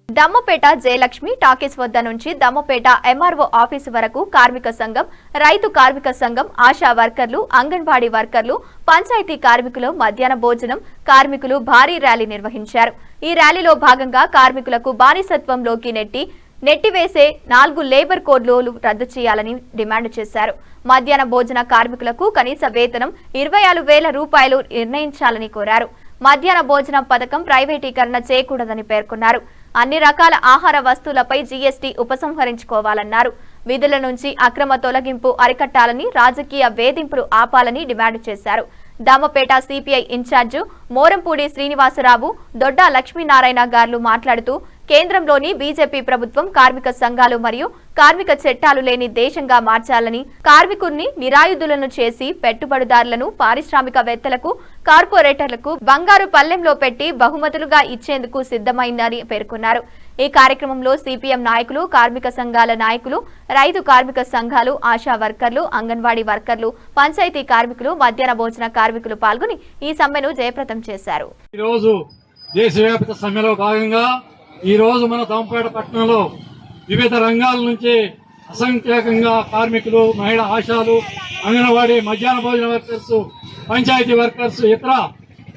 Dammapeta Jayalakshmi talkies వద్ద నుంచి Dammapeta MRO office వరకు కార్మిక సంఘం, రైతు కార్మిక సంఘం, ఆశా వర్కర్లు, అంగన్వాడీ వర్కర్లు, పంచాయతీ కార్మికులు మధ్యాహ్న భోజనం కార్మికులు భారీ ర్యాలీ నిర్వహించారు. ఈ ర్యాలీలో భాగంగా కార్మికులకు బానిసత్వంలోకి నెట్టివేసే 4 లేబర్ కోడ్లు రద్దు చేయాలని డిమాండ్ చేశారు. మధ్యాహ్న భోజన కార్మికులకు కనీస వేతనం 24,000 రూపాయలు నిర్ణయించాలని కోరారు. మధ్యాహ్న భోజనం పథకం ప్రైవేటీకరణ చేయకూడదని పేర్కొన్నారు. అన్ని రకాల ఆహార వస్తువులపై జీఎస్టీ ఉపసంహరించుకోవాలన్నారు. విధుల నుంచి అక్రమ తొలగింపు అరికట్టాలని, రాజకీయ వేధింపులు ఆపాలని డిమాండ్ చేశారు. దమ్మపేట సిపిఐ ఇన్ఛార్జు మోరంపూడి శ్రీనివాసరావు, దొడ్డా లక్ష్మీనారాయణ గారు మాట్లాడుతూ కేంద్రంలోని బీజేపీ ప్రభుత్వం కార్మిక సంఘాలు మరియు కార్మిక చట్టాలు లేని దేశంగా మార్చాలని, కార్మికుల్ని నిరాయుధులను చేసి పెట్టుబడిదారులను, పారిశ్రామికవేత్తలకు, కార్పొరేటర్లకు బంగారు పల్లెంలో పెట్టి బహుమతులుగా ఇచ్చేందుకు సిద్ధమైందని పేర్కొన్నారు. ఈ కార్యక్రమంలో సిపిఎం నాయకులు, కార్మిక సంఘాల నాయకులు, రైతు కార్మిక సంఘాలు, ఆశా వర్కర్లు, అంగన్వాడీ వర్కర్లు, పంచాయతీ కార్మికులు, మధ్యాహ్న భోజన కార్మికులు పాల్గొని ఈ సమ్మెను జయప్రదం చేశారు. దేశవ్యాప్త సమ్మెలో భాగంగా ఈ రోజు మన దమ్మపేట పట్టణంలో వివిధ రంగాల నుంచి అసంఖ్యాకంగా కార్మికులు, మహిళా ఆశాలు, అంగన్వాడీ, మధ్యాహ్న భోజన వర్కర్స్, పంచాయతీ వర్కర్స్, ఇతర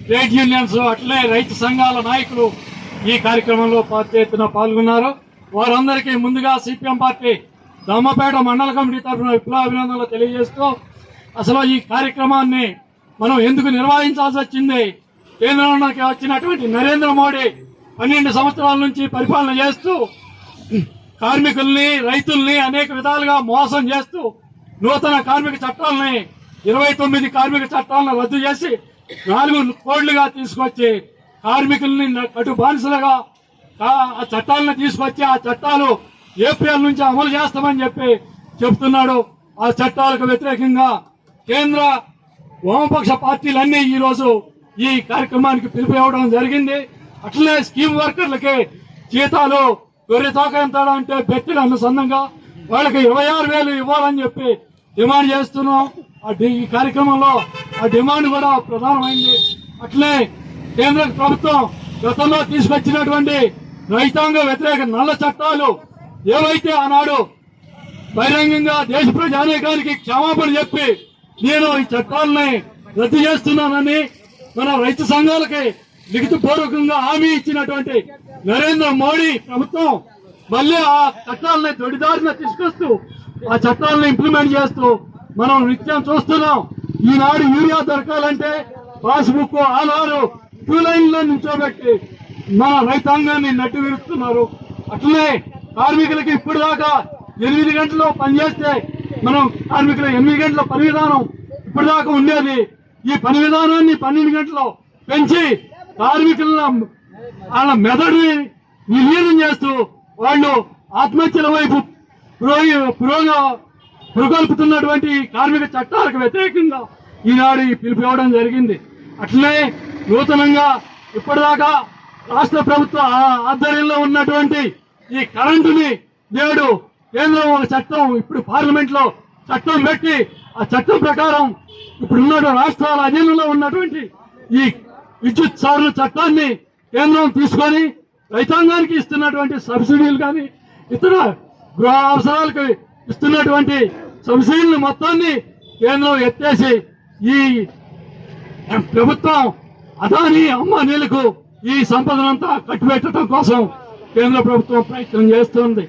ట్రేడ్ యూనియన్స్, అట్లే రైతు సంఘాల నాయకులు ఈ కార్యక్రమంలో పెద్ద ఎత్తున పాల్గొన్నారు. వారందరికీ ముందుగా సిపిఎం పార్టీ దమ్మపేట మండల కమిటీ తరఫున విప్లవాభినందనలు తెలియజేస్తూ, అసలు ఈ కార్యక్రమాన్ని మనం ఎందుకు నిర్వహించాల్సి వచ్చింది? కేంద్రంలోకి వచ్చినటువంటి నరేంద్ర మోడీ 12 సంవత్సరాల నుంచి పరిపాలన చేస్తూ కార్మికుల్ని, రైతుల్ని అనేక విధాలుగా మోసం చేస్తూ నూతన కార్మిక చట్టాలని 29 కార్మిక చట్టాలను రద్దు చేసి 4 కోడ్లుగా తీసుకొచ్చి కార్మికుల్ని కటు బానిసలుగా ఆ చట్టాలను తీసుకొచ్చి ఆ చట్టాలు ఏప్రిల్ నుంచి అమలు చేస్తామని చెప్తున్నాడు. ఆ చట్టాలకు వ్యతిరేకంగా కేంద్ర వామపక్ష పార్టీలన్నీ ఈ రోజు ఈ కార్యక్రమానికి పిలుపు ఇవ్వడం జరిగింది. అట్లనే స్కీమ్ వర్కర్లకి జీతాలు అంటే బెత్తిల అనుసంధంగా వాళ్ళకి 26,000 ఇవ్వాలని డిమాండ్ చేస్తున్నాం. ఈ కార్యక్రమంలో ఆ డిమాండ్ కూడా ప్రధానమైంది. అట్లే కేంద్ర ప్రభుత్వం గతంలో తీసుకొచ్చినటువంటి రైతాంగ వ్యతిరేక నల్ల చట్టాలు ఏవైతే ఆనాడు బహిరంగంగా దేశ ప్రజానీకానికి క్షమాపణ చెప్పి నేను ఈ చట్టాలని రద్దు చేస్తున్నానని మన రైతు సంఘాలకి లిఖితపూర్వకంగా హామీ ఇచ్చినటువంటి నరేంద్ర మోడీ ప్రభుత్వం మళ్ళీ ఆ చట్టాలని దొడిదారిన తీసుకొస్తూ ఆ చట్టాలను ఇంప్లిమెంట్ చేస్తూ మనం నిత్యం చూస్తున్నాం. ఈనాడు యూరియా దొరకాలంటే పాస్బుక్, ఆధారు, క్యూ లైన్లో నిల్చోబెట్టి మన రైతాంగాన్ని నడ్డు విరుస్తున్నారు. అట్లనే కార్మికులకి ఇప్పుడు దాకా 8 గంటలు పనిచేస్తే మనం కార్మికుల 8 గంటల పని విధానం ఇప్పుడు దాకా ఉండేది. ఈ పని విధానాన్ని 12 గంటలు పెంచి కార్మికుల వాళ్ళ మెదడుని నిర్వీర్యం చేస్తూ వాళ్ళు ఆత్మహత్యల వైపు పురుగొల్పుతున్నటువంటి కార్మిక చట్టాలకు వ్యతిరేకంగా ఈనాడు ఈ పిలుపు ఇవ్వడం జరిగింది. అట్లనే నూతనంగా ఇప్పటిదాకా రాష్ట్ర ప్రభుత్వ ఆధ్వర్యంలో ఉన్నటువంటి ఈ కరెంటుని నేడు కేంద్రం ఒక చట్టం ఇప్పుడు పార్లమెంట్ లో చట్టం పెట్టి ఆ చట్టం ప్రకారం ఇప్పుడున్న రాష్ట్రాల అధీనంలో ఉన్నటువంటి ఈ విద్యుత్ సవరణ చట్టాన్ని కేంద్రం తీసుకొని రైతాంగానికి ఇస్తున్నటువంటి సబ్సిడీలు కానీ ఇతర గృహ అవసరాలకు ఇస్తున్నటువంటి సబ్సిడీలను మొత్తాన్ని కేంద్రం ఎత్తేసి ఈ ప్రభుత్వం అదానీ అంబానీలకు ఈ సంపదనంతా కట్టిపెట్టడం కోసం కేంద్ర ప్రభుత్వం ప్రయత్నం చేస్తుంది.